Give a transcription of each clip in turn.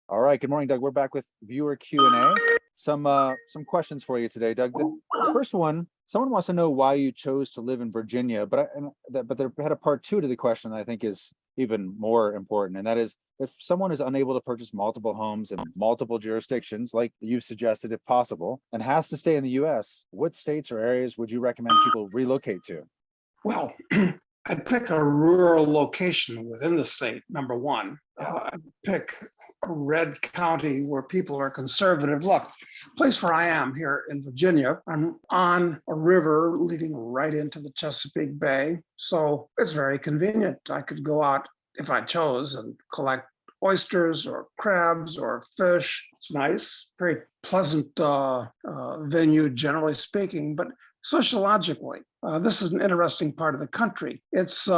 All right. Good morning, Doug. We're back with viewer Q&A. Some questions for you today, Doug. The first one, someone wants to know why you chose to live in Virginia, but they had a part two to the question that I think is even more important, and that is, if someone is unable to purchase multiple homes in multiple jurisdictions, like you've suggested, if possible, and has to stay in the U.S., what states or areas would you recommend people relocate to? Well, I'd pick a rural location within the state, number one. I'd pick a red county where people are conservative. Look, place where I am here in Virginia, I'm on a river leading right into the Chesapeake Bay. So it's very convenient. I could go out if I chose and collect oysters or crabs or fish. It's nice, very pleasant venue, generally speaking, but sociologically, this is an interesting part of the country. It's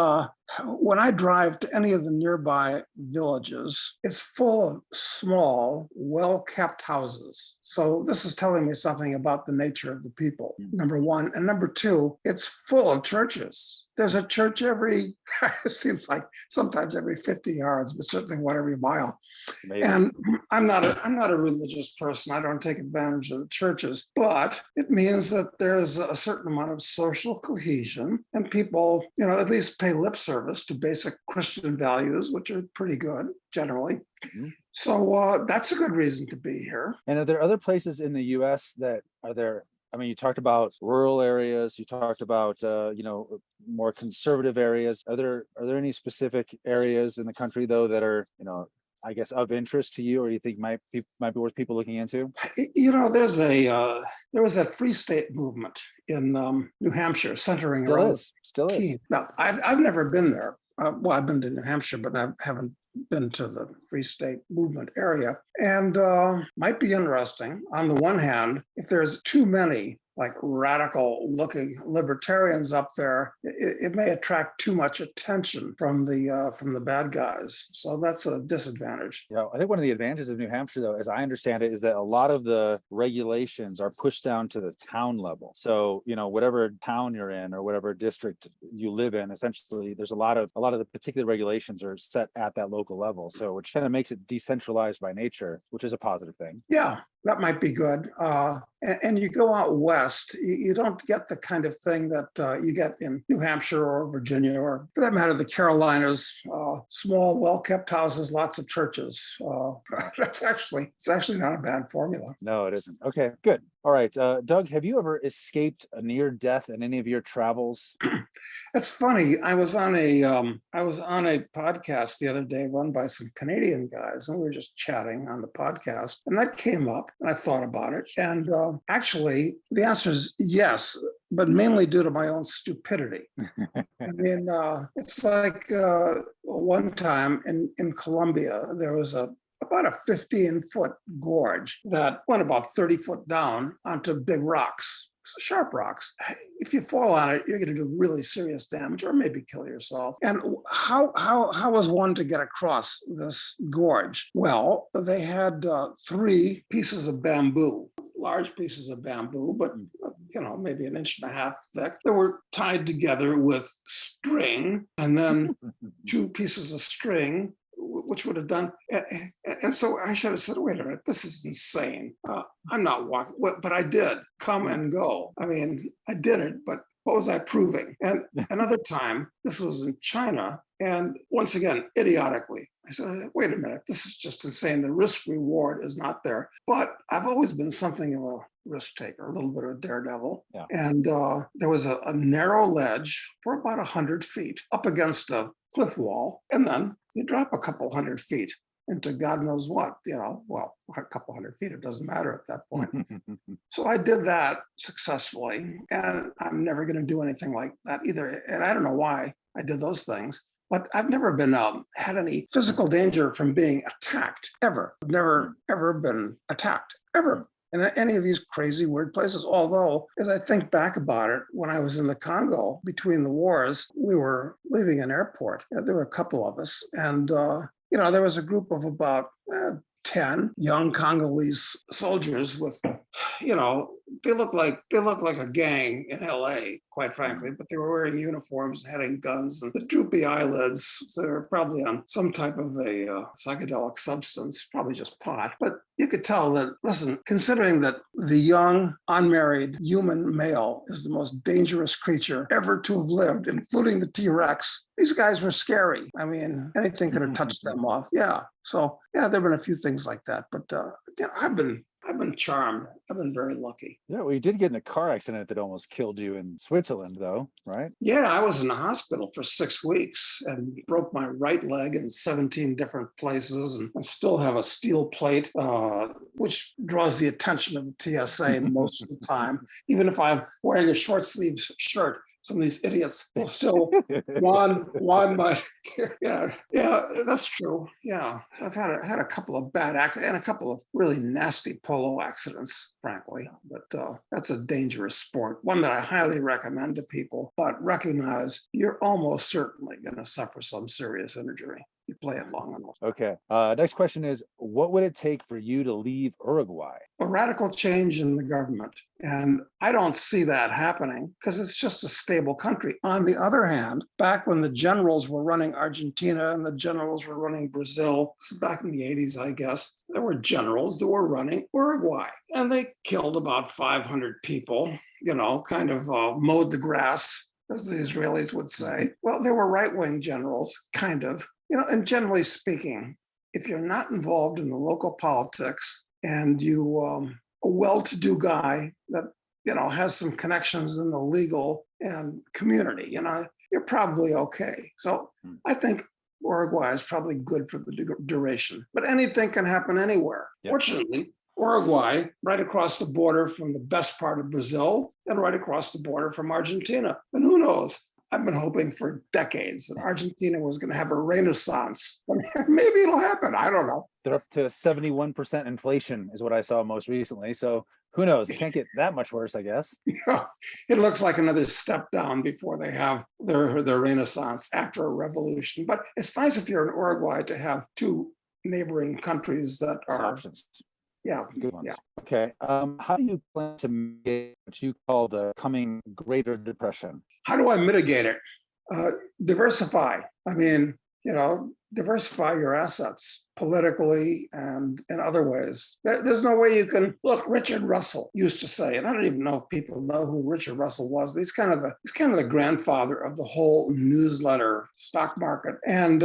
when I drive to any of the nearby villages, it's full of small, well-kept houses. So this is telling me something about the nature of the people, number one. And number two, it's full of churches. There's a church it seems like sometimes every 50 yards, but certainly one every mile. Amazing. And I'm not a religious person. I don't take advantage of the churches, but it means that there's a certain amount of social cohesion, and people, at least pay lip service to basic Christian values, which are pretty good generally. Mm-hmm. So that's a good reason to be here. And are there other places in the U.S. that are there? I mean, you talked about rural areas. You talked about, more conservative areas. Are there any specific areas in the country, though, that are, I guess, of interest to you, or you think might be worth people looking into? There was that Free State movement in New Hampshire, centering around. Still is. Now, I've never been there. Well, I've been to New Hampshire, but I haven't been to the Free State movement area, and might be interesting. On the one hand, if there's too many like radical looking libertarians up there, it may attract too much attention from the bad guys. So that's a disadvantage. Yeah, I think one of the advantages of New Hampshire, though, as I understand it, is that a lot of the regulations are pushed down to the town level. So, whatever town you're in or whatever district you live in, essentially, there's a lot of the particular regulations are set at that local level. So, which kind of makes it decentralized by nature, which is a positive thing. Yeah, that might be good. And you go out west, you don't get the kind of thing that you get in New Hampshire or Virginia, or for that matter, the Carolinas. Small, well-kept houses, lots of churches. It's actually not a bad formula. No, it isn't. Okay, good. All right, Doug, have you ever escaped a near death in any of your travels? That's funny. I was on a podcast the other day run by some Canadian guys, and we were just chatting on the podcast, and that came up, and I thought about it. And actually, the answer is yes, but mainly due to my own stupidity. I mean, it's like one time in Colombia, there was about a 15-foot gorge that went about 30 foot down onto big rocks, sharp rocks. If you fall on it, you're going to do really serious damage or maybe kill yourself. And how was one to get across this gorge? Well, they had 3 pieces of bamboo, large pieces of bamboo, but maybe 1.5 inches thick. They were tied together with string, and then 2 pieces of string, which would have done. And so I should have said, wait a minute, this is insane. I'm not walking, but I did come and go. I mean, I did it, but what was I proving? And another time, this was in China, and once again, idiotically, I said, wait a minute, this is just insane. The risk reward is not there. But I've always been something of a risk taker, a little bit of a daredevil. Yeah. And there was a narrow ledge for about 100 feet up against a cliff wall. And then you drop a couple 100 feet into God knows what, a couple 100 feet, it doesn't matter at that point. So I did that successfully, and I'm never going to do anything like that either. And I don't know why I did those things, but I've never been had any physical danger from being attacked, ever. I've never, ever been attacked, ever. In any of these crazy, weird places. Although, as I think back about it, when I was in the Congo between the wars, we were leaving an airport. There were a couple of us, and there was a group of about 10 young Congolese soldiers with, they look like a gang in LA, quite frankly, but they were wearing uniforms, having guns, and the droopy eyelids. So they were probably on some type of a psychedelic substance, probably just pot. But you could tell that, listen, considering that the young, unmarried human male is the most dangerous creature ever to have lived, including the T-Rex, these guys were scary. I mean, anything could have touched them off. Yeah. So, yeah, there have been a few things like that. But I've been charmed. I've been very lucky. Yeah, well, you did get in a car accident that almost killed you in Switzerland, though, right? Yeah, I was in the hospital for 6 weeks and broke my right leg in 17 different places, and I still have a steel plate, which draws the attention of the TSA most of the time. Even if I'm wearing a short sleeve shirt, some of these idiots will still want my yeah, that's true. Yeah. So I've had a couple of bad accidents and a couple of really nasty polo accidents, frankly. But that's a dangerous sport, one that I highly recommend to people, but recognize you're almost certainly going to suffer some serious injury. You play it long enough. Okay. Next question is, what would it take for you to leave Uruguay? A radical change in the government. And I don't see that happening because it's just a stable country. On the other hand, back when the generals were running Argentina and the generals were running Brazil, this is back in the 80s, I guess, there were generals that were running Uruguay. And they killed about 500 people, kind of mowed the grass, as the Israelis would say. Well, they were right-wing generals, kind of. And generally speaking, if you're not involved in the local politics and you a well-to-do guy that has some connections in the legal and community, you're probably okay. So I think Uruguay is probably good for the duration, but anything can happen anywhere. Yep. Fortunately, Uruguay, right across the border from the best part of Brazil and right across the border from Argentina. And who knows? I've been hoping for decades that Argentina was going to have a renaissance. Maybe it'll happen. I don't know. They're up to 71% inflation is what I saw most recently. So who knows? It can't get that much worse, I guess. It looks like another step down before they have their renaissance after a revolution. But it's nice if you're in Uruguay to have two neighboring countries that are options. Yeah, good ones. Yeah. Okay. How do you plan to mitigate what you call the coming Greater Depression? How do I mitigate it? Diversify. I mean, diversify your assets politically and in other ways. There's no way you can look. Richard Russell used to say, and I don't even know if people know who Richard Russell was, but he's kind of the grandfather of the whole newsletter stock market. And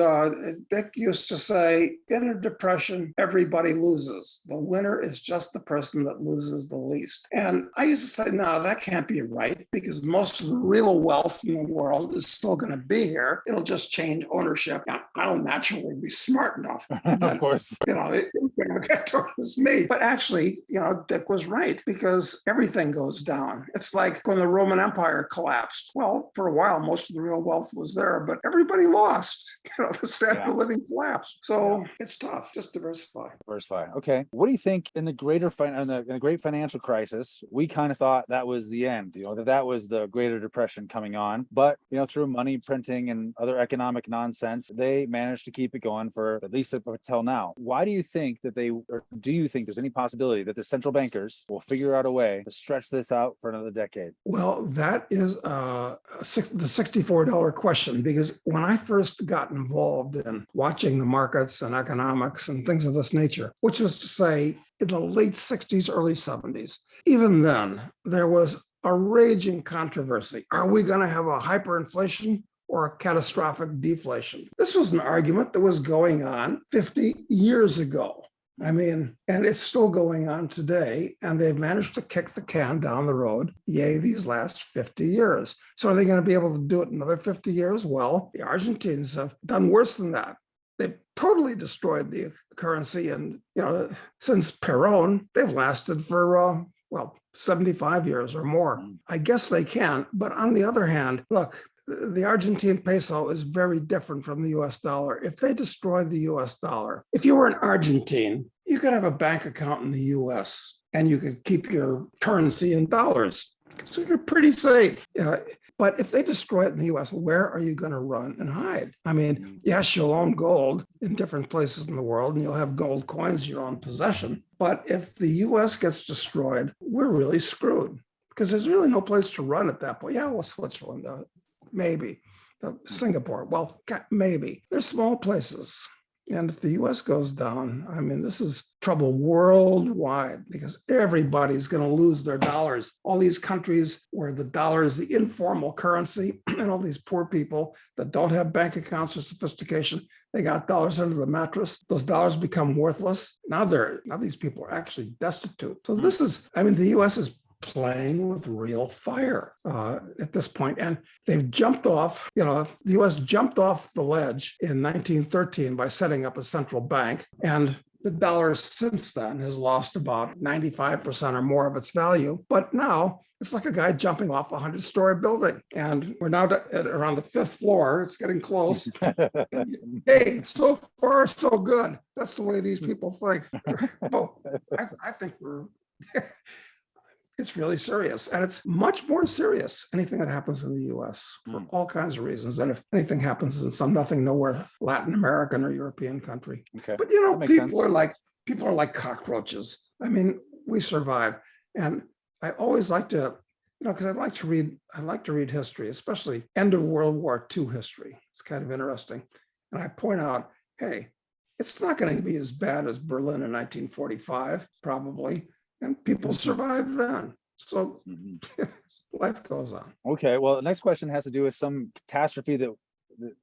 Dick used to say, in a depression, everybody loses. The winner is just the person that loses the least. And I used to say, no, that can't be right, because most of the real wealth in the world is still going to be here. It'll just change ownership. Now, I'll naturally be smart enough. Of course. It was me. But actually, Dick was right, because everything goes down. It's like when the Roman Empire collapsed. Well, for a while, most of the real wealth was there, but everybody lost. The standard of living collapsed. So it's tough. Just diversify. Diversify. Okay. What do you think in the in the great financial crisis, we kind of thought that was the end, that was the Greater Depression coming on. But, through money printing and other economic nonsense, they managed to keep it going for at least until now. Why do you think that do you think there's any possibility that the central bankers will figure out a way to stretch this out for another decade? Well, that is the $64 question, because when I first got involved in watching the markets and economics and things of this nature, which was to say in the late 60s, early 70s, even then there was a raging controversy. Are we going to have a hyperinflation or a catastrophic deflation? This was an argument that was going on 50 years ago. I mean, and it's still going on today, and they've managed to kick the can down the road, these last 50 years. So are they going to be able to do it another 50 years? Well, the Argentines have done worse than that. They've totally destroyed the currency. And, since Perón, they've lasted for, 75 years or more. I guess they can. But on the other hand, look, the Argentine peso is very different from the US dollar. If they destroy the US dollar, if you were an Argentine, you could have a bank account in the US and you could keep your currency in dollars. So you're pretty safe. But if they destroy it in the US, where are you going to run and hide? I mean, yes, you'll own gold in different places in the world and you'll have gold coins in your own possession. But if the US gets destroyed, we're really screwed because there's really no place to run at that point. Yeah, well, Switzerland, maybe. Singapore, well, maybe. There's small places. And if the US goes down, I mean, this is trouble worldwide because everybody's going to lose their dollars. All these countries where the dollar is the informal currency and all these poor people that don't have bank accounts or sophistication, they got dollars under the mattress. Those dollars become worthless. Now these people are actually destitute. So this is, I mean, the US is playing with real fire at this point. And they've jumped off, the US jumped off the ledge in 1913 by setting up a central bank. And the dollar since then has lost about 95% or more of its value. But now it's like a guy jumping off a 100-story building. And we're now at around the 5th floor. It's getting close. Hey, so far, so good. That's the way these people think. But I think it's really serious. And it's much more serious, anything that happens in the US for all kinds of reasons than if anything happens in some nothing nowhere Latin American or European country. Okay. But people are like cockroaches. I mean, we survive. And I always like to, because I like to read history, especially end of World War II history. It's kind of interesting. And I point out, hey, it's not going to be as bad as Berlin in 1945, probably. And people survive then. So life goes on. Okay. Well, the next question has to do with some catastrophe that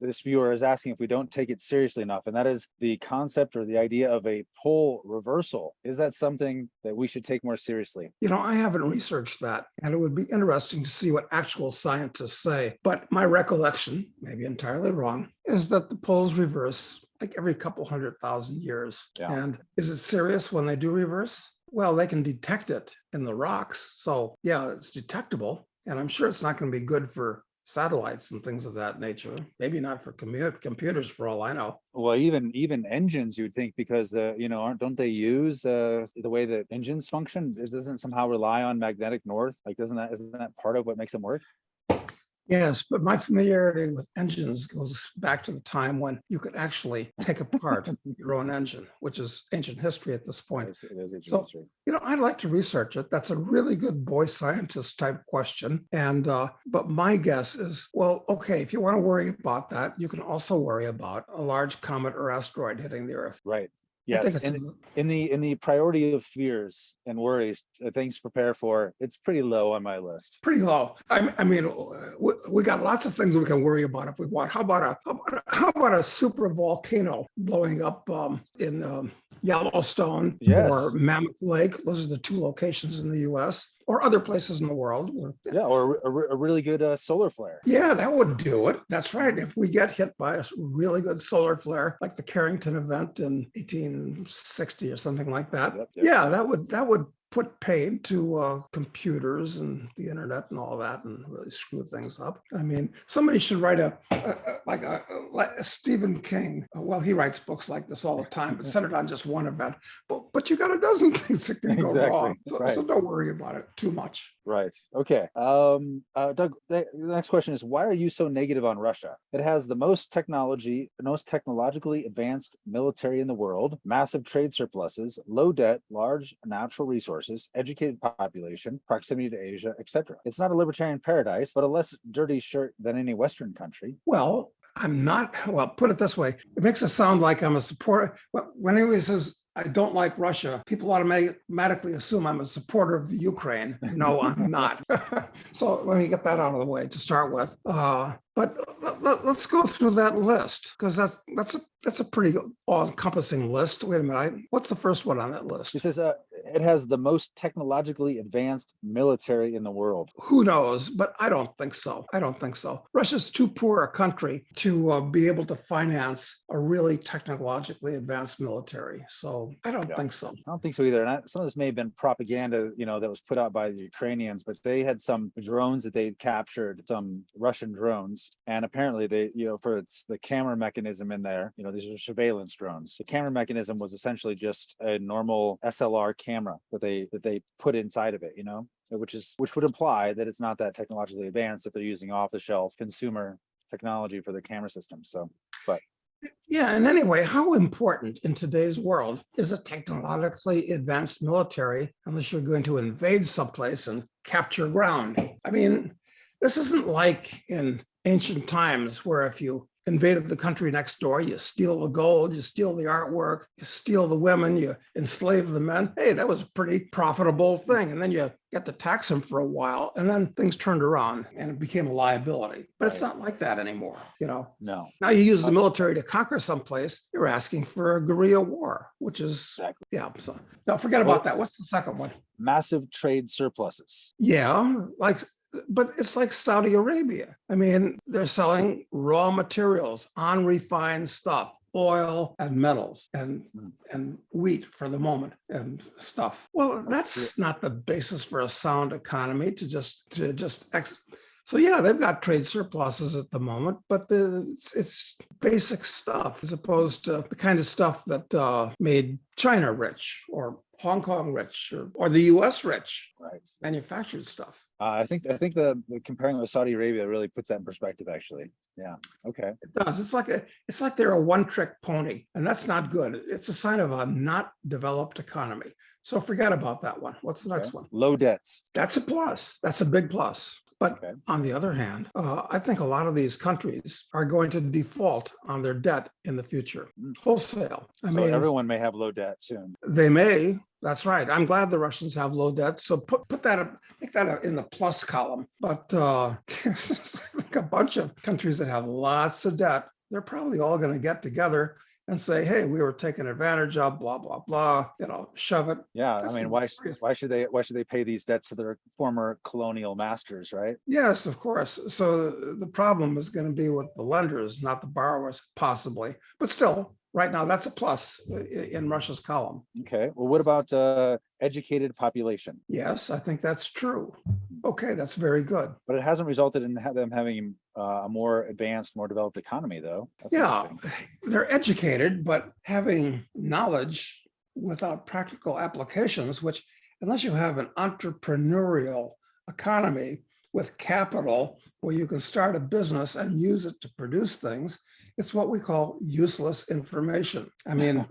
this viewer is asking if we don't take it seriously enough. And that is the concept or the idea of a pole reversal. Is that something that we should take more seriously? I haven't researched that. And it would be interesting to see what actual scientists say. But my recollection, maybe entirely wrong, is that the poles reverse like every couple 100,000 years. Yeah. And is it serious when they do reverse? Well, they can detect it in the rocks. So yeah, it's detectable. And I'm sure it's not going to be good for satellites and things of that nature. Maybe not for computers for all I know. Well, even engines, you'd think, because don't they use the way that engines function? It doesn't somehow rely on magnetic north. Like, isn't that part of what makes them work? Yes, but my familiarity with engines goes back to the time when you could actually take apart your own engine, which is ancient history at this point. It is ancient history. I'd like to research it. That's a really good boy scientist type question. And but my guess is, well, okay, if you want to worry about that, you can also worry about a large comet or asteroid hitting the Earth. Right. Yes, in the priority of fears and worries, things to prepare for, it's pretty low on my list. Pretty low. I mean, we got lots of things we can worry about if we want. How about a super volcano blowing up in Yellowstone or Mammoth Lake? Those are the two locations in the U.S. or other places in the world. Or a really good solar flare. Yeah, that would do it. That's right. If we get hit by a really good solar flare, like the Carrington event in 1860 or something like that, yeah, that would put paid to computers and the internet and all that and really screw things up. I mean, somebody should write like Stephen King. Well, he writes books like this all the time, but set it on just one event. But you got a dozen things that can go wrong. So don't worry about it too much. Right. Okay. Doug, the next question is, why are you so negative on Russia? It has the most technologically advanced military in the world, massive trade surpluses, low debt, large natural resources, educated population, proximity to Asia, etc. It's not a libertarian paradise, but a less dirty shirt than any Western country. Well, I'm not. Well, put it this way. It makes it sound like I'm a supporter. When anybody says I don't like Russia, people automatically assume I'm a supporter of the Ukraine. No, I'm not. So let me get that out of the way to start with. But let's go through that list, because that's a pretty all-encompassing list. Wait a minute, what's the first one on that list? He says it has the most technologically advanced military in the world. Who knows? But I don't think so. Russia's too poor a country to be able to finance a really technologically advanced military. So I don't think so. I don't think so either. And some of this may have been propaganda, that was put out by the Ukrainians, but they had some drones that they captured, some Russian drones. And apparently they, for the camera mechanism in there, these are surveillance drones. The camera mechanism was essentially just a normal SLR camera that they put inside of it, which would imply that it's not that technologically advanced if they're using off-the-shelf consumer technology for their camera systems. So, but Yeah, and anyway, how important in today's world is a technologically advanced military unless you're going to invade someplace and capture ground? I mean, this isn't like in ancient times where if you invaded the country next door, you steal the gold, you steal the artwork, you steal the women, you enslave the men. Hey, that was a pretty profitable thing. And then you got to tax them for a while, and then things turned around and it became a liability. But it's not like that anymore, you know? no. Now you use the military to conquer someplace, you're asking for a guerrilla war, which is, yeah. So no, forget about that. What's the second one? Massive trade surpluses. Yeah, but it's like Saudi Arabia. I mean, they're selling raw materials, unrefined stuff, oil and metals and wheat for the moment and stuff. Well, that's not the basis for a sound economy so yeah, they've got trade surpluses at the moment, but it's basic stuff as opposed to the kind of stuff that made China rich or Hong Kong rich or the US rich, right? Manufactured stuff. I think the comparing with Saudi Arabia really puts that in perspective, actually. Yeah. Okay. It does. It's like they're a one-trick pony, and that's not good. It's a sign of a not developed economy. So forget about that one. What's the next one? Low debts. That's a plus. That's a big plus. But on the other hand, I think a lot of these countries are going to default on their debt in the future, wholesale. I mean, everyone may have low debt soon. They may. That's right. I'm glad the Russians have low debt. So put that up, make that in the plus column. But there's like a bunch of countries that have lots of debt. They're probably all going to get together and say, hey, we were taken advantage of, blah, blah, blah, shove it. Yeah. I mean, why should they pay these debts to their former colonial masters, right? Yes, of course. So the problem is going to be with the lenders, not the borrowers, possibly. But still, right now, that's a plus in Russia's column. Okay. Well, what about educated population? Yes, I think that's true. Okay, that's very good. But it hasn't resulted in them having a more advanced, more developed economy, though. That's they're educated, but having knowledge without practical applications, which unless you have an entrepreneurial economy with capital where you can start a business and use it to produce things, it's what we call useless information. I mean,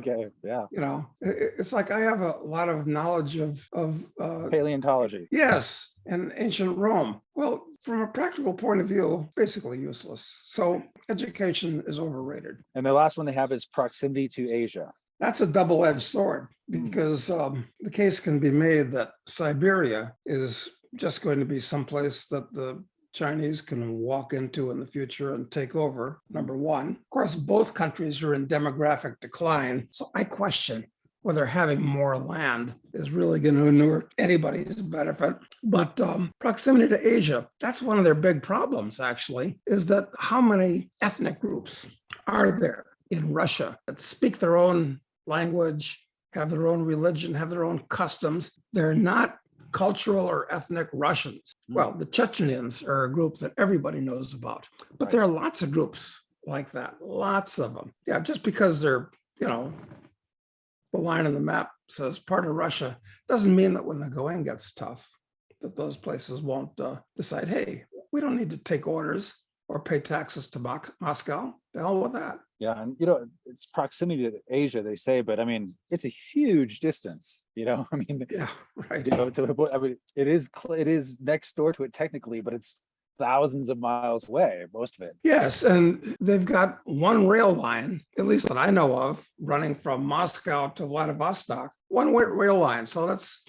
it's like I have a lot of knowledge of paleontology. Yes, and ancient Rome. Well, from a practical point of view, basically useless. So education is overrated. And the last one they have is proximity to Asia. That's a double-edged sword because the case can be made that Siberia is just going to be someplace that the Chinese can walk into in the future and take over, number one. Of course, both countries are in demographic decline. So I question whether having more land is really going to inure anybody's benefit. But proximity to Asia, that's one of their big problems, actually, is that how many ethnic groups are there in Russia that speak their own language, have their own religion, have their own customs? They're not cultural or ethnic Russians. Well, the Chechens are a group that everybody knows about, but there are lots of groups like that, lots of them. Yeah, just because they're, the line on the map says part of Russia doesn't mean that when the going gets tough, that those places won't decide, hey, we don't need to take orders or pay taxes to Moscow. The hell with that. Yeah, and it's proximity to Asia, they say, but I mean, it's a huge distance. I mean, yeah, right. It is next door to it technically, but it's thousands of miles away, most of it. Yes, and they've got one rail line, at least that I know of, running from Moscow to Vladivostok. One rail line. So this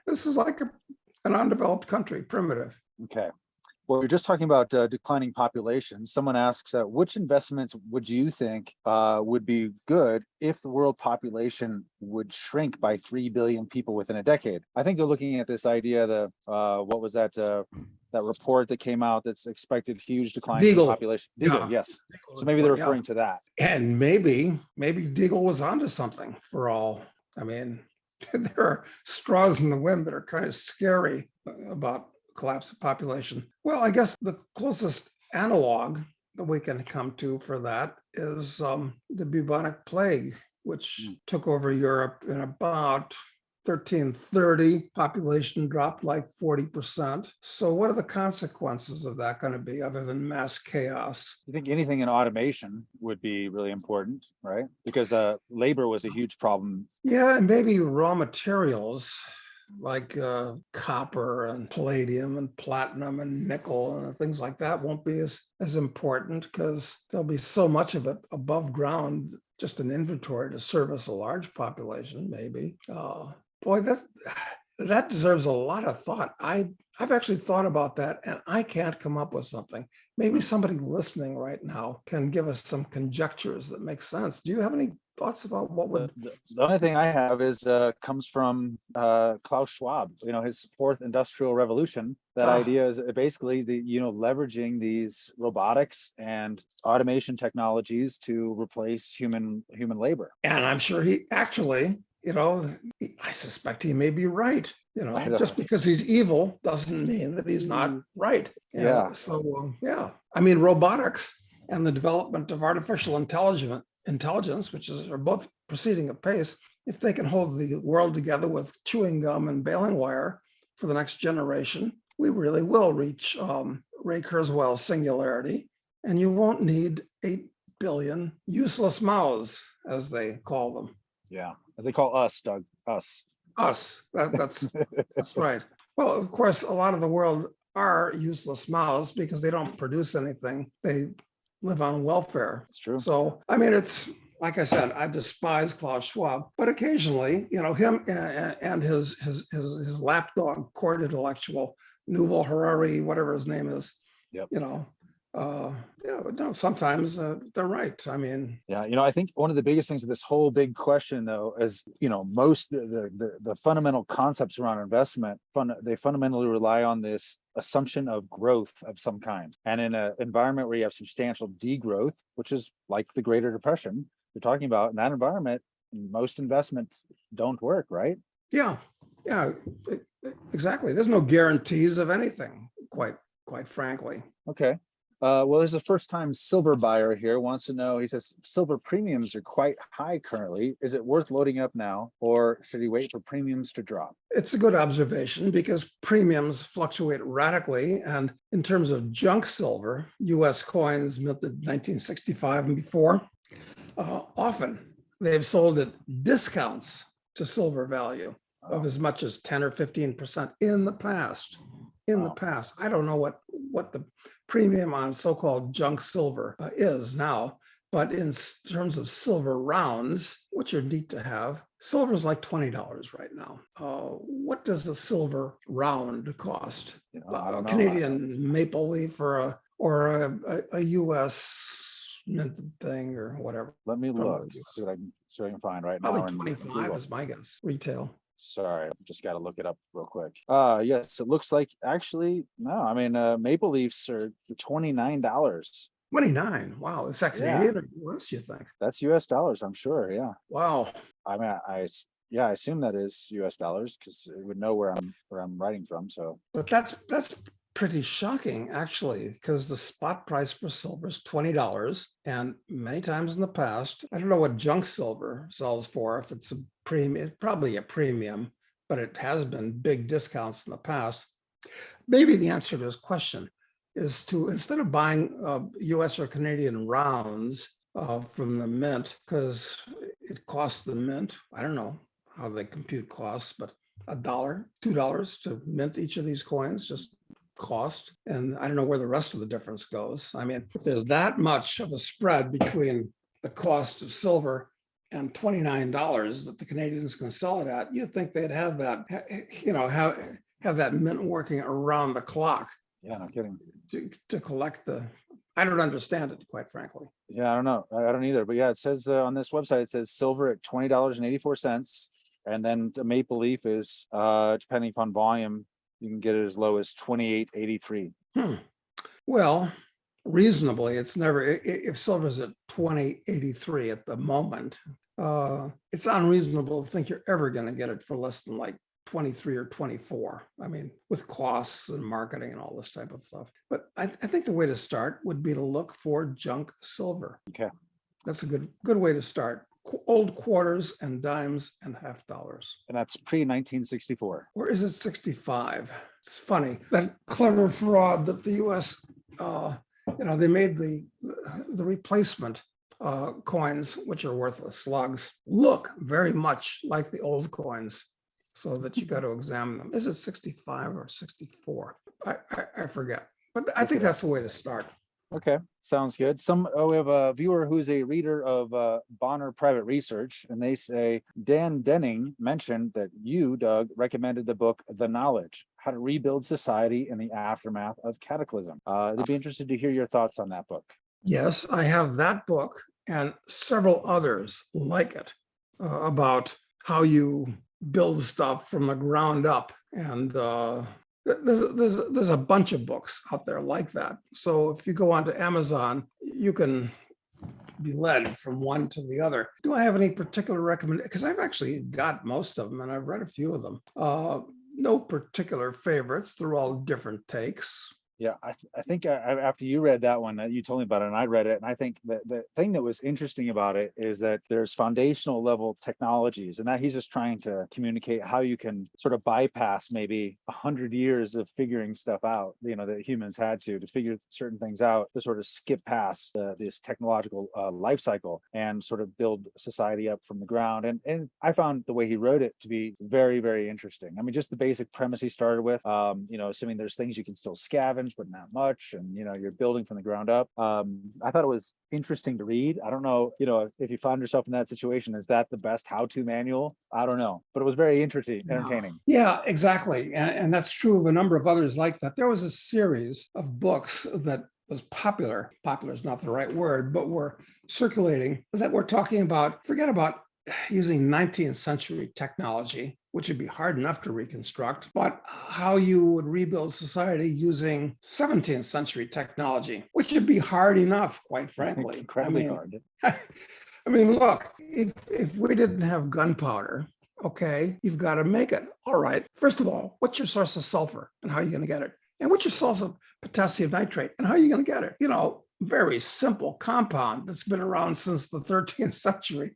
is like an undeveloped country, primitive. Okay. Well, you're just talking about declining population. Someone asks, which investments would you think would be good if the world population would shrink by 3 billion people within a decade? I think they're looking at this idea, what was that report that came out that's expected huge decline in population? Deagle, yes. So maybe they're referring to that. And maybe Deagle was onto something for all. I mean, there are straws in the wind that are kind of scary about collapse of population. Well, I guess the closest analog that we can come to for that is the bubonic plague, which took over Europe in about 1330, population dropped like 40%. So what are the consequences of that going to be other than mass chaos? I think anything in automation would be really important, right? Because labor was a huge problem. Yeah, and maybe raw materials like copper and palladium and platinum and nickel and things like that won't be as important because there'll be so much of it above ground, just an inventory to service a large population, maybe. Boy, that deserves a lot of thought. I've actually thought about that and I can't come up with something. Maybe somebody listening right now can give us some conjectures that make sense. Do you have any thoughts about what would? The only thing I have is comes from Klaus Schwab, his fourth industrial revolution. That idea is basically leveraging these robotics and automation technologies to replace human labor. And I'm sure he actually, I suspect he may be right. Just because he's evil doesn't mean that he's not right. Yeah. So, I mean, robotics and the development of artificial intelligence, which are both proceeding apace, if they can hold the world together with chewing gum and baling wire for the next generation, we really will reach Ray Kurzweil's singularity. And you won't need 8 billion useless mouths, as they call them. Yeah, as they call us, Doug, us. That's right. Well, of course, a lot of the world are useless mouths because they don't produce anything. They live on welfare. It's true. So, I mean, it's like I said, I despise Klaus Schwab, but occasionally, him and his lapdog court intellectual, Yuval Harari, whatever his name is, yep. Sometimes they're right. I mean, I think one of the biggest things of this whole big question, though, is most the fundamental concepts around investment, they fundamentally rely on this assumption of growth of some kind. And in an environment where you have substantial degrowth, which is like the Greater Depression you're talking about, in that environment, most investments don't work, right? Yeah, exactly. There's no guarantees of anything, quite frankly. Okay. Well, there's a first-time silver buyer here, wants to know, he says, silver premiums are quite high currently. Is it worth loading up now, or should he wait for premiums to drop? It's a good observation because premiums fluctuate radically. And in terms of junk silver, US coins minted 1965 and before, often they've sold at discounts to silver value of as much as 10 or 15% in the past. The past. I don't know what the premium on so-called junk silver is now, but in terms of silver rounds, which are neat to have, silver is like $20 right now. What does a silver round cost? Canadian maple leaf or a US minted thing or whatever. Let me look, see what I can find right now. Probably 25 is my guess, retail. Sorry, I've just got to look it up real quick. Yes, it looks like actually, no, I mean, maple leafs are $29. 29. Wow. Is that Canadian or US, you think? That's US dollars, I'm sure. Yeah. Wow. I mean, I assume that is US dollars because it would know where I'm writing from. So, but that's pretty shocking, actually, because the spot price for silver is $20. And many times in the past, I don't know what junk silver sells for, if it's a premium, it's probably a premium, but it has been big discounts in the past. Maybe the answer to this question is to, instead of buying US or Canadian rounds from the mint, because it costs the mint, I don't know how they compute costs, but $1, $2 to mint each of these coins, just cost. And I don't know where the rest of the difference goes. I mean, if there's that much of a spread between the cost of silver and $29 that the Canadians can sell it at, you'd think they'd have that, have that mint working around the clock. Yeah, no kidding. To collect I don't understand it, quite frankly. Yeah, I don't know. I don't either. But yeah, it says on this website, it says silver at $20.84. And then the maple leaf is, depending upon volume, you can get it as low as $28.83. Well, reasonably, it's never, if silver's at $20.83 at the moment, it's unreasonable to think you're ever going to get it for less than like 23 or 24. I mean, with costs and marketing and all this type of stuff. But I think the way to start would be to look for junk silver. Okay. That's a good way to start. old quarters and dimes and half dollars. And that's pre-1964. Or is it 65? It's funny, that clever fraud that the US, they made the replacement coins, which are worthless slugs, look very much like the old coins, so that you got to examine them. Is it 65 or 64? I forget, but I think that's the way to start. Okay, sounds good. We have a viewer who's a reader of Bonner Private Research, and they say Dan Denning mentioned that you, Doug, recommended the book The Knowledge: How to Rebuild Society in the Aftermath of Cataclysm. They'd be interested to hear your thoughts on that book. Yes, I have that book and several others like it about how you build stuff from the ground up, and there's a bunch of books out there like that. So if you go onto Amazon, you can be led from one to the other. Do I have any particular recommendation? Because I've actually got most of them and I've read a few of them. No particular favorites. They're all different takes. Yeah, I think after you read that one, you told me about it, and I read it, and I think that the thing that was interesting about it is that there's foundational level technologies, and that he's just trying to communicate how you can sort of bypass maybe 100 years of figuring stuff out, that humans had to figure certain things out, to sort of skip past this technological life cycle and sort of build society up from the ground. And I found the way he wrote it to be very, very interesting. I mean, just the basic premise he started with, assuming there's things you can still scavenge, but not much, and you're building from the ground up. I thought it was interesting to read. I don't know, if you find yourself in that situation, is that the best how-to manual? I don't know, but it was very entertaining. Yeah, exactly, and that's true of a number of others like that. There was a series of books that was popular is not the right word, but were circulating, that we're talking about, forget about using 19th century technology, which would be hard enough to reconstruct, but how you would rebuild society using 17th century technology, which would be hard enough, quite frankly. Incredibly hard. I mean, look, if we didn't have gunpowder, okay, you've got to make it. All right, first of all, what's your source of sulfur and how are you going to get it? And what's your source of potassium nitrate and how are you going to get it? Very simple compound that's been around since the 13th century.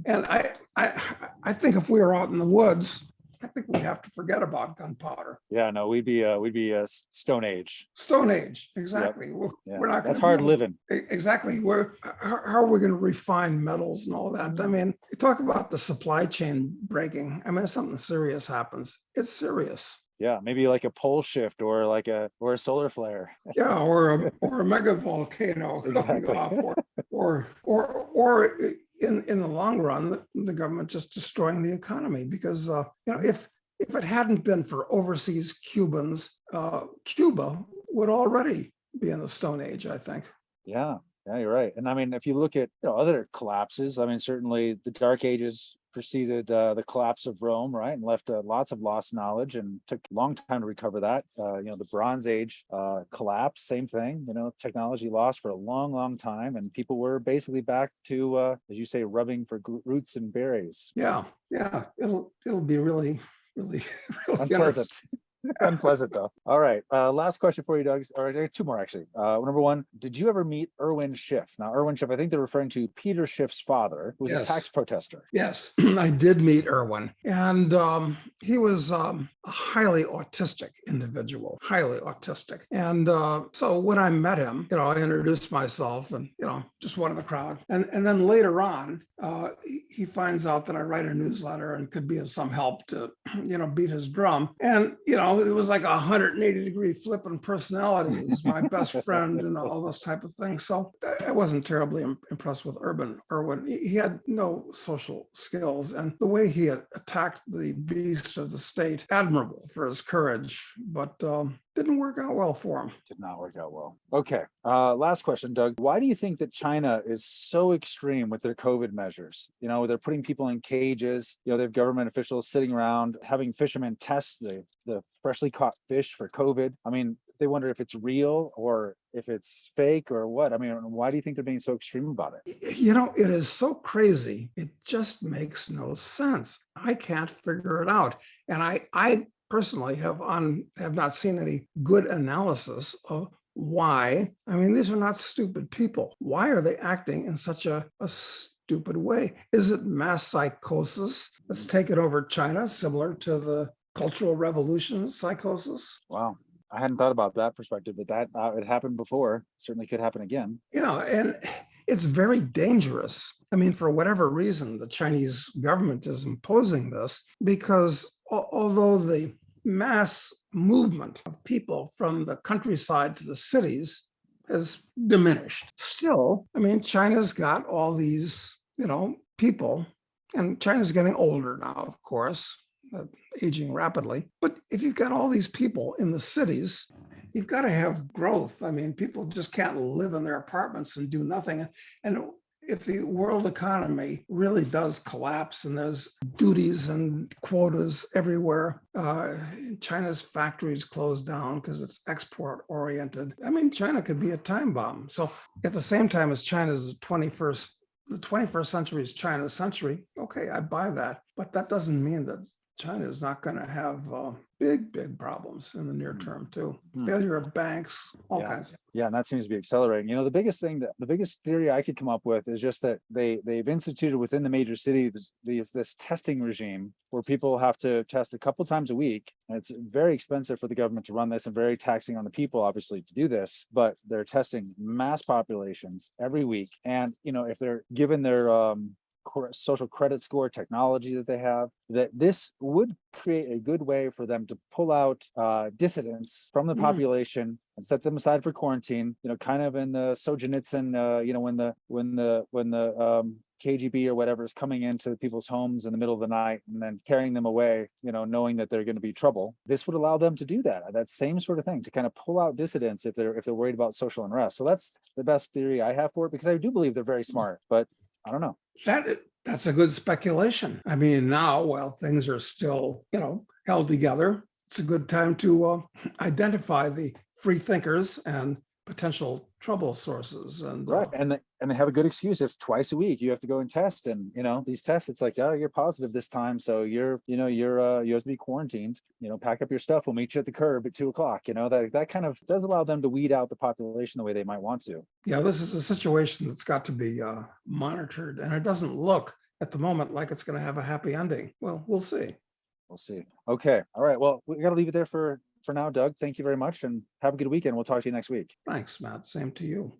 And I think if we were out in the woods, I think we'd have to forget about gunpowder. Yeah, no, we'd be a Stone Age. Stone Age, exactly. Yep. We're not. That's hard living. Exactly. How are we going to refine metals and all that? I mean, you talk about the supply chain breaking. I mean, if something serious happens, it's serious. Yeah, maybe like a pole shift or a solar flare. Yeah, or a mega volcano. Exactly. or in the long run, the government just destroying the economy, because if it hadn't been for overseas Cubans, Cuba would already be in the Stone Age, I think. Yeah, you're right. And I mean, if you look at other collapses, I mean, certainly the Dark Ages preceded the collapse of Rome, right, and left lots of lost knowledge, and took a long time to recover that. The Bronze Age collapse, same thing. Technology lost for a long, long time, and people were basically back to, as you say, rubbing for roots and berries. Yeah, it'll be really, really, really unpleasant. Unpleasant though. All right. Last question for you, Doug. Or two more actually. Number one, did you ever meet Irwin Schiff? Now, Irwin Schiff, I think they're referring to Peter Schiff's father, who was a tax protester. Yes, I did meet Irwin, and he was a highly autistic individual, highly autistic. And so when I met him, I introduced myself and just one of the crowd. And then later on, he finds out that I write a newsletter and could be of some help to beat his drum. And it was like a 180-degree flip in personality. He's my best friend and all those type of things. So I wasn't terribly impressed with Irwin. He had no social skills, and the way he had attacked the beast of the state, admirable for his courage, but didn't work out well for him. Did not work out well. Okay. Last question, Doug. Why do you think that China is so extreme with their COVID measures? They're putting people in cages. They have government officials sitting around having fishermen test the freshly caught fish for COVID. I mean, they wonder if it's real or if it's fake or what. I mean, why do you think they're being so extreme about it? It is so crazy. It just makes no sense. I can't figure it out. And I personally have not seen any good analysis of why. I mean, these are not stupid people. Why are they acting in such a stupid way. Is it mass psychosis that's taken over China, similar to the Cultural Revolution psychosis? Wow. I hadn't thought about that perspective, but that it happened before. Certainly could happen again. Yeah, and it's very dangerous. I mean, for whatever reason, the Chinese government is imposing this because although the mass movement of people from the countryside to the cities has diminished, still, I mean, China's got all these, people, and China's getting older now, of course, aging rapidly. But if you've got all these people in the cities, you've got to have growth. I mean, people just can't live in their apartments and do nothing. And if the world economy really does collapse and there's duties and quotas everywhere, China's factories close down because it's export oriented. I mean, China could be a time bomb. So at the same time as China's the 21st century is China's century. Okay, I buy that. But that doesn't mean that China is not going to have big problems in the near term too. Failure of banks, all kinds. Yeah, and that seems to be accelerating. The biggest theory I could come up with is just that they've instituted within the major cities this testing regime where people have to test a couple times a week, and it's very expensive for the government to run this and very taxing on the people, obviously, to do this. But they're testing mass populations every week, and if they're given their social credit score technology that they have, that this would create a good way for them to pull out dissidents from the population and set them aside for quarantine, kind of in the Solzhenitsyn, when the KGB or whatever is coming into people's homes in the middle of the night and then carrying them away, knowing that they're going to be trouble. This would allow them to do that same sort of thing, to kind of pull out dissidents if they're worried about social unrest. So that's the best theory I have for it, because I do believe they're very smart, but I don't know. That's a good speculation. I mean, now, while things are still, held together, it's a good time to identify the free thinkers and potential trouble sources. And right, and they have a good excuse. If twice a week you have to go and test, and these tests, it's like, oh, you're positive this time, so you have to be quarantined. Pack up your stuff. We'll meet you at the curb at 2:00. That kind of does allow them to weed out the population the way they might want to. Yeah, this is a situation that's got to be monitored, and it doesn't look at the moment like it's going to have a happy ending. Well, we'll see. We'll see. Okay. All right. Well, we got to leave it there for now, Doug. Thank you very much, and have a good weekend. We'll talk to you next week. Thanks, Matt. Same to you.